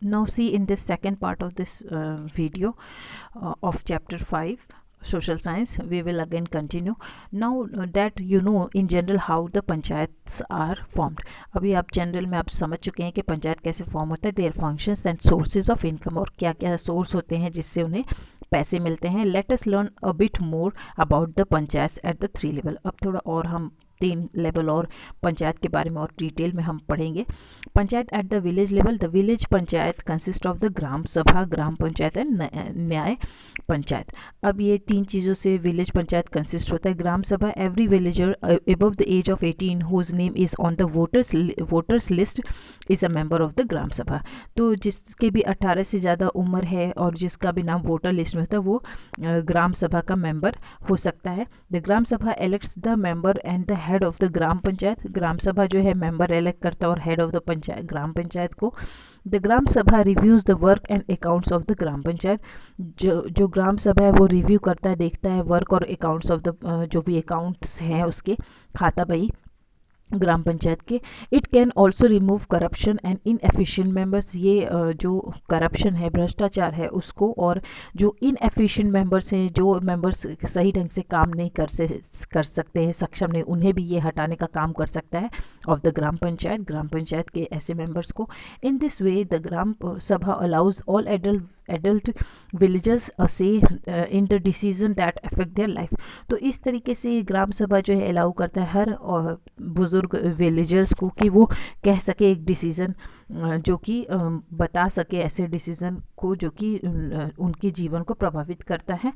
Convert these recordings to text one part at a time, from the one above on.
Now see, in this second part of this video of chapter 5 social science, we will again continue. Now that you know in general how the panchayats are formed. अभी आप general में आप समझ चुके हैं कि पंचायत कैसे form होता है, their functions and sources of income, और क्या क्या सोर्स होते हैं जिससे उन्हें पैसे मिलते हैं. Let us learn a bit more about the panchayat at the 3 level. अब थोड़ा और हम 3 लेवल और पंचायत के बारे में और डिटेल में हम पढ़ेंगे. Panchayat at the village level. The village panchayat consist of the gram sabha, gram panchayat and न्याय पंचायत. अब ये 3 चीज़ों से विलेज पंचायत कंसिस्ट होता है. Gram sabha, every villager above the age of 18 whose name is on the voters list is a member of the gram sabha. तो जिसके भी 18 से ज़्यादा उम्र है और जिसका भी नाम वोटर लिस्ट में होता है वो ग्राम सभा का मेंबर हो सकता है. The gram sabha elects the member and the head of the gram panchayat. Gram sabha जो है मेंबर इलेक्ट करता है और head of the panchayat gram panchayat को. The gram sabha reviews the work and accounts of the gram panchayat. जो ग्राम सभा है वो रिव्यू करता है, देखता है वर्क और अकाउंट्स ऑफ द जो भी अकाउंट्स हैं उसके, खाता बही ग्राम पंचायत के. It can also remove corruption and inefficient members. ये जो करप्शन है, भ्रष्टाचार है उसको, और जो इनएफिशिएंट मेंबर्स हैं, जो मेंबर्स सही ढंग से काम नहीं कर सकते हैं, सक्षम नहीं, उन्हें भी ये हटाने का काम कर सकता है ऑफ द ग्राम पंचायत के ऐसे मेंबर्स को. In this way the gram सभा अलाउज ऑल एडल्ट विलेजर्स अ से in the decision that affect their life. तो इस तरीके से ग्राम सभा जो है अलाउ करता है हर बुज़ुर्ग विलेजर्स को कि वो कह सके एक डिसीज़न जो कि बता सके ऐसे डिसीज़न को जो कि उनके जीवन को प्रभावित करता है.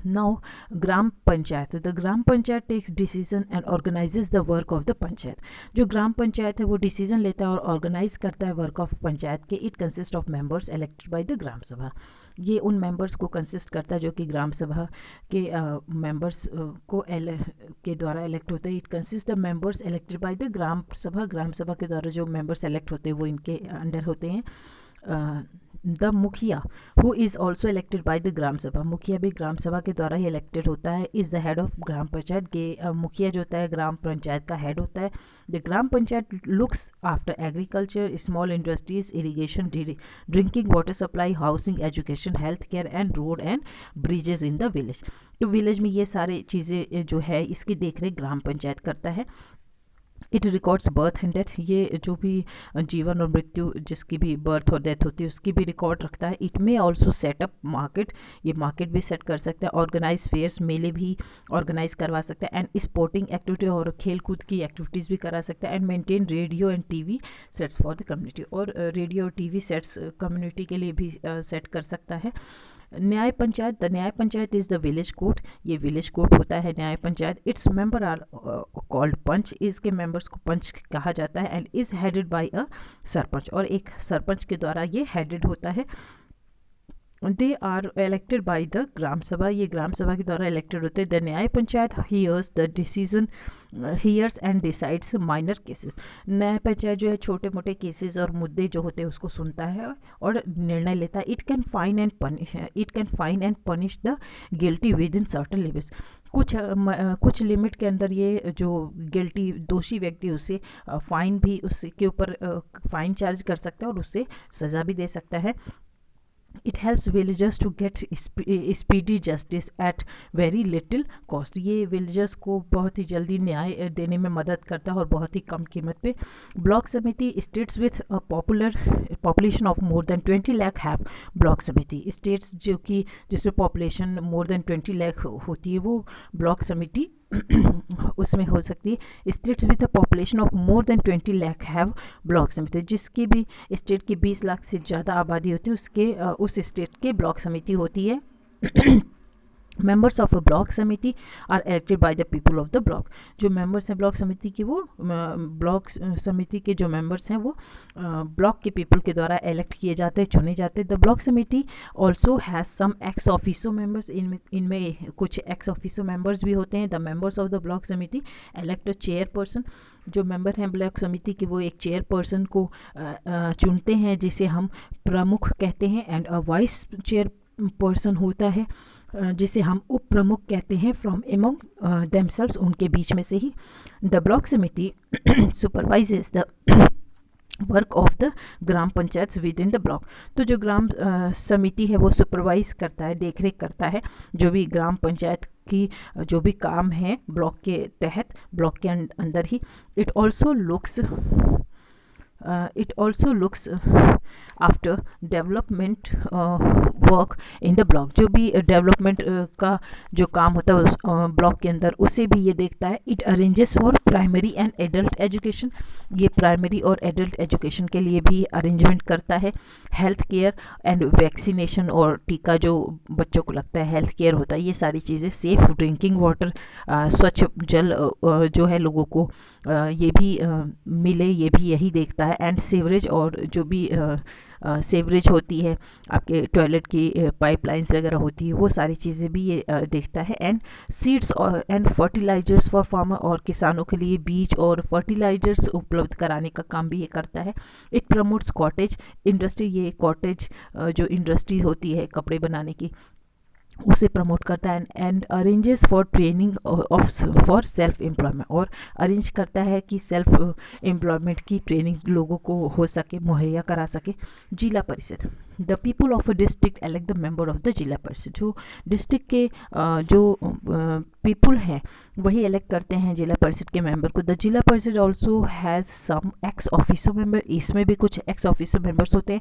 Now gram panchayat. The gram panchayat takes decision and organises the work of the panchayat. जो ग्राम पंचायत है वो डिसीजन लेता है और ऑर्गेनाइज करता है वर्क ऑफ पंचायत के. It consist of members elected by the gram sabha. ये उन मेंबर्स को कंसिस्ट करता है जो कि ग्राम सभा के मेंबर्स के द्वारा इलेक्ट होते हैं. It consist the members elected by the gram sabha के द्वारा जो मेंबर्स इलेक्ट होते हैं वो इनके अंडर होते हैं. The mukhiya who is also elected by the gram sabha. Mukhiya भी ग्राम सभा के द्वारा ही इलेक्टेड होता है. Is the head of gram panchayat. के मुखिया जो होता है ग्राम पंचायत का हेड होता है. The gram panchayat looks after agriculture, small industries, irrigation, drinking water supply, housing, education, health care and road and bridges in the village. तो विलेज में ये सारी चीज़ें जो है इसकी देखरेख ग्राम पंचायत करता है. It records birth and death. ये जो भी जीवन और मृत्यु, जिसकी भी बर्थ और डेथ होती है उसकी भी रिकॉर्ड रखता है. It may also setup market. ये मार्केट भी सेट कर सकता है. ऑर्गेनाइज फेयर्स, मेले भी ऑर्गेनाइज करवा सकता है. एंड स्पोर्टिंग एक्टिविटी और खेल कूद की एक्टिविटीज़ भी करा सकता है. And maintain radio and TV sets for the community. और रेडियो और टीवी सेट्स कम्युनिटी के लिए भी सेट कर सकता है. Nyaya panchayat. The nyaya panchayat is the village court. ये विलेज कोर्ट होता है nyaya panchayat. Its member are called panch. इसके मेंबर्स को पंच कहा जाता है. And is headed by a sarpanch. और एक सरपंच के द्वारा ये हेडेड होता है. They are elected by the gram sabha. ये ग्राम सभा के द्वारा इलेक्टेड होते हैं. The nyaya panchayat hears the decision hears and decides minor cases. Nyaya panchayat जो है छोटे मोटे केसेस और मुद्दे जो होते हैं उसको सुनता है और निर्णय लेता है. It can fine and punish the guilty with in certain limits. कुछ लिमिट के अंदर ये जो गिल्टी दोषी व्यक्ति उससे फाइन भी उसके ऊपर फाइन चार्ज कर सकता है और उससे सज़ा भी दे सकता है. It helps villagers to get speedy justice at very little cost. ये विलेजर्स को बहुत ही जल्दी न्याय देने में मदद करता है और बहुत ही कम कीमत पे. ब्लॉक समिति. States with a population of more than 20 lakh have block समिति. स्टेट्स जो कि जिसमें पॉपुलेशन मोर देन 20 लाख होती है वो ब्लॉक समिति उसमें हो सकती है. States with a population of more than 20 lakh have block समिति. जिसकी भी स्टेट की 20 लाख से ज़्यादा आबादी होती है उसके उस स्टेट के ब्लॉक समिति होती है. Members of a block samiti are elected by the people of the block. जो मेंबर्स हैं ब्लॉक समिति के वो ब्लॉक समिति के जो मेंबर्स हैं वो ब्लॉक के पीपल के द्वारा इलेक्ट किए जाते हैं, चुने जाते हैं. The block samiti also has some ex officio members. इनमें कुछ एक्स ऑफिसो मेंबर्स भी होते हैं. The members of the block samiti elect a chairperson. जो मेंबर हैं ब्लॉक समिति के वो एक चेयरपर्सन को चुनते हैं जिसे हम प्रमुख कहते हैं. एंड अ वाइस चेयरपर्सन होता है जिसे हम उप प्रमुख कहते हैं. फ्रॉम एमंग देमसेल्व्स, उनके बीच में से ही. द ब्लॉक समिति supervises the work of the gram panchayat with in the block. तो जो ग्राम समिति है वो सुपरवाइज करता है, देखरेख करता है जो भी ग्राम पंचायत की जो भी काम है ब्लॉक के तहत, ब्लॉक के अंदर ही। It also looks after development work in the block. जो भी डेवलपमेंट का जो काम होता है उस ब्लॉक के अंदर, उसे भी ये देखता है। It arranges for primary and adult education. ये प्राइमरी और एडल्ट एजुकेशन के लिए भी अरेंजमेंट करता है। हेल्थ केयर एंड वैक्सीनेशन, और टीका जो बच्चों को लगता है, हेल्थ केयर होता है, ये सारी चीज़ें। सेफ ड्रिंकिंग वाटर, स्वच्छ जल जो है लोगों को ये भी मिले, ये भी यही देखता है। एंड सीवरेज, और जो भी सीवरेज होती है, आपके टॉयलेट की पाइपलाइंस वगैरह होती है, वो सारी चीज़ें भी ये देखता है। And seeds and fertilisers for farmer, और किसानों के लिए बीज और फर्टिलाइजर्स उपलब्ध कराने का काम भी ये करता है। It promotes cottage industry. ये कॉटेज जो इंडस्ट्री होती है कपड़े बनाने की, उसे प्रमोट करता है। And arranges for training of for self employment, और अरेंज करता है कि सेल्फ एम्प्लॉयमेंट की ट्रेनिंग लोगों को हो सके, मुहैया करा सके। जिला परिषद, the people of a district elect the member of the zila परिषद। जो डिस्ट्रिक्ट के जो पीपल हैं वही इलेक्ट करते हैं जिला परिषद के मेंबर को। The zila parishad also has some ex officio member. इसमें भी कुछ एक्स ऑफिसो मेंबर्स होते हैं।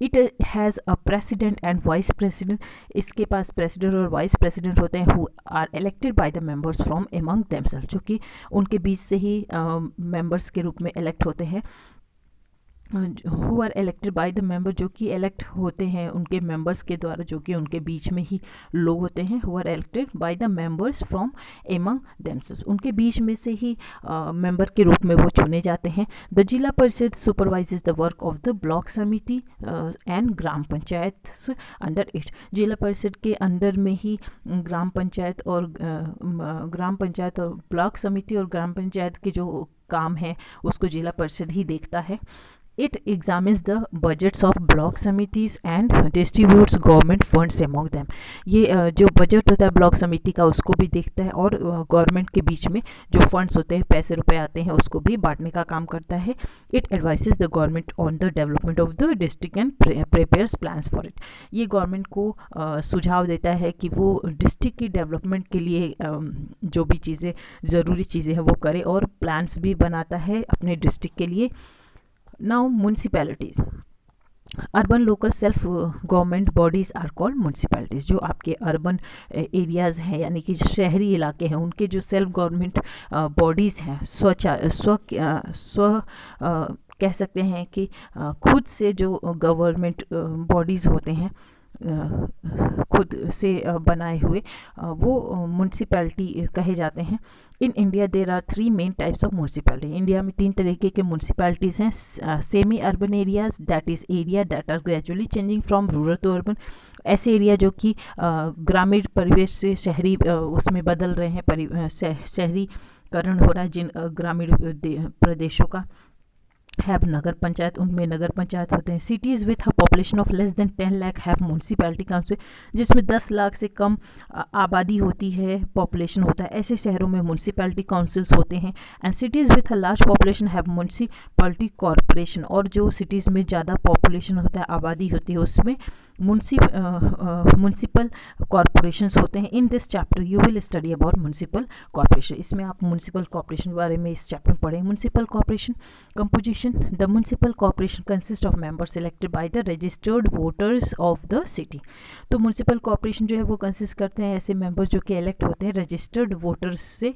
It has a president and vice president. इसके पास प्रेसिडेंट और वाइस प्रेसिडेंट होते हैं, who are elected by the members from among themself, जो कि उनके बीच से ही मेंबर्स के रूप में इलेक्ट होते हैं। Who are elected by the member, जो कि इलेक्ट होते हैं उनके मेंबर्स के द्वारा, जो कि उनके बीच में ही लोग होते हैं। Who are elected by the members from among themself, उनके बीच में से ही मेंबर के रूप में वो चुने जाते हैं। The zila parishad supervises the work of the block samiti and gram panchayat under it. Zila parishad के अंडर में ही ग्राम पंचायत और ब्लॉक समिति और ग्राम पंचायत के जो काम है उसको जिला परिषद ही देखता है। It examines the budgets of block समितिज and distributes government funds among them। ये जो बजट होता है ब्लॉक समिति का उसको भी देखता है, और गवर्नमेंट के बीच में जो फंड्स होते हैं, पैसे रुपए आते हैं, उसको भी बांटने का काम करता है। It advices the government on the development of the district and prepares plans for it. ये गवर्नमेंट को सुझाव देता है कि वो डिस्ट्रिक्ट की डेवलपमेंट के लिए जो भी चीज़ें ज़रूरी चीज़ें हैं वो करे, और प्लान्स भी बनाता है अपने डिस्ट्रिक्ट के लिए। Now municipalities, urban local self government bodies are called municipalities. जो आपके अर्बन एरियाज़ हैं, यानी कि शहरी इलाके हैं, उनके जो सेल्फ गवर्नमेंट बॉडीज़ हैं, स्व कह सकते हैं कि खुद से जो गवर्नमेंट बॉडीज़ होते हैं, खुद से बनाए हुए, वो म्यूनसिपैलिटी कहे जाते हैं। In India there are 3 main types of municipality. India में 3 तरीके के म्यूनसिपैलिटीज़ हैं। Semi urban areas, that is area that are gradually changing from rural to urban. ऐसे एरिया जो कि ग्रामीण परिवेश से शहरी उसमें बदल रहे हैं, शहरीकरण हो रहा है जिन ग्रामीण प्रदेशों का। हैव नगर पंचायत, उनमें नगर पंचायत होते हैं। Cities with a population of less than 10 lakh have municipality council, जिसमें 10 लाख से कम आबादी होती है, पॉपुलेशन होता है, ऐसे शहरों में म्यूनसिपैलिटी काउंसिल्स होते हैं। And cities with a large population have municipality corporation, और जो सिटीज़ में ज़्यादा पॉपुलेशन होता है, आबादी होती है, उसमें म्यूनसिपल कॉरपोरेशंस होते हैं। In this chapter you will study about municipal corporation. इसमें आप म्यूनसिपल कॉरपोरेशन के बारे में इस चैप्टर में पढ़ें। Municipal corporation composition, the municipal corporation consists of members selected by the registered voters of the city। तो म्यूनसिपल कॉरपोरेशन जो है वो कंसिस्ट करते हैं ऐसे मेंबर्स जो कि इलेक्ट होते हैं रजिस्टर्ड वोटर्स से।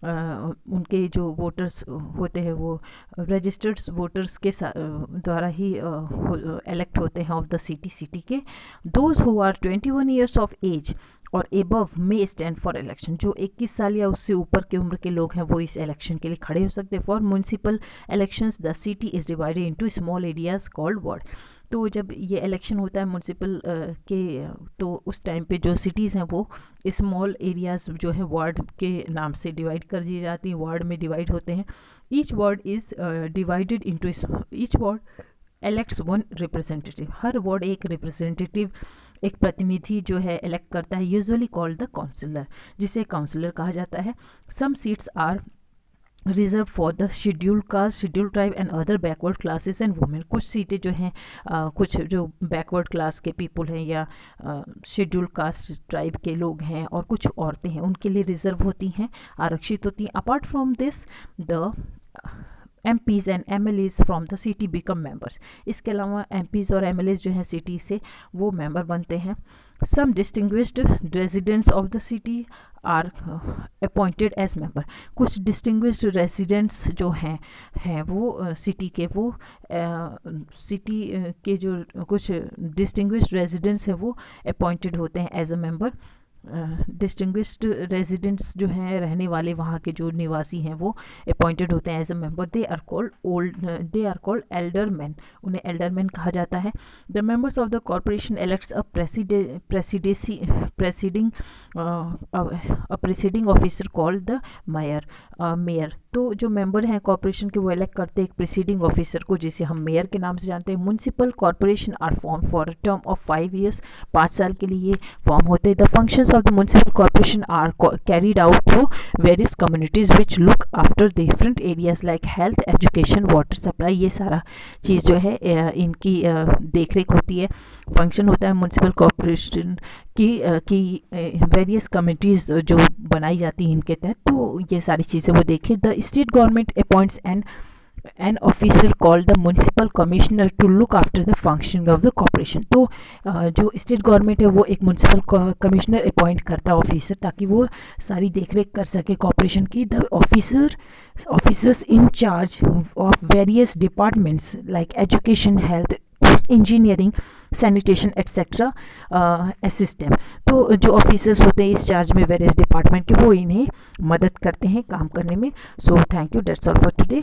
उनके जो वोटर्स होते हैं वो रजिस्टर्ड वोटर्स के द्वारा ही इलेक्ट होते हैं ऑफ द सिटी के। Those who are 21 years of age और above may stand for election, जो 21 साल या उससे ऊपर की उम्र के लोग हैं वो इस इलेक्शन के लिए खड़े हो सकते हैं। For municipal elections the city is divided into small areas called ward. तो जब ये इलेक्शन होता है म्यूनसिपल के, तो उस टाइम पे जो सिटीज़ हैं वो स्मॉल एरियाज़ जो है वार्ड के नाम से डिवाइड कर दी जाती हैं, वार्ड में डिवाइड होते हैं। Each ward is divided into, each ward elects 1 representative. हर वार्ड एक रिप्रेजेंटेटिव, एक प्रतिनिधि जो है इलेक्ट करता है, यूजुअली कॉल्ड द काउंसिलर, जिसे काउंसिलर कहा जाता है। Some seats are reserve for the schedule caste, schedule tribe and other backward classes and women. कुछ सीटें जो हैं कुछ जो बैकवर्ड क्लास के पीपल हैं या शेड्यूल कास्ट ट्राइब के लोग हैं और कुछ औरतें हैं, उनके लिए रिजर्व होती हैं, आरक्षित होती हैं। Apart from this the MPs and MLAs from the city become members. इसके अलावा MPs और MLAs जो हैं सिटी से वो मेंबर बनते हैं। Some distinguished residents of the city are appointed as member. कुछ डिस्टिंग्विश्ड रेजिडेंट्स जो हैं वो सिटी के, वो सिटी के जो कुछ डिस्टिंग्विश्ड रेजिडेंट्स हैं वो अपॉइंटेड होते हैं as a member. Distinguished residents जो हैं, रहने वाले वहाँ के जो निवासी हैं, वो अपॉइंटेड होते हैं as a member. They are called alderman, उन्हें एल्डरमैन कहा जाता है। The members of the corporation elects a presiding officer called the mayor. तो जो मेंबर हैं कॉरपोरेशन के, वो इलेक्ट करते हैं एक प्रेसिडिंग ऑफिसर को, जिसे हम मेयर के नाम से जानते हैं। Municipal corporation are form for a term of 5 years, 5 साल के लिए फॉर्म होते हैं। The functions of the municipal corporation are carried out through various communities which look after different areas like health, education, water supply। ये सारा चीज़ जो है इनकी देखरेख होती है। फंक्शन होता है म्यूनसिपल कॉरपोरेशन की वेरियस कमिटीज़ जो बनाई जाती हैं इनके तहत, तो ये सारी चीज़ें वो देखें। The state government appoints an officer called the municipal commissioner to look after the functioning of the corporation. तो जो स्टेट गवर्नमेंट है वो एक म्यूनसिपल कमिश्नर अपॉइंट करता है ऑफिसर, ताकि वो सारी देखरेख कर सके कॉरपोरेशन की। The officers in charge of various departments like education, health, engineering, sanitation etcetera assistant. तो जो ऑफिसर्स होते हैं इस चार्ज में वेरियस डिपार्टमेंट के, वो इन्हें मदद करते हैं काम करने में। So thank you, that's all for today.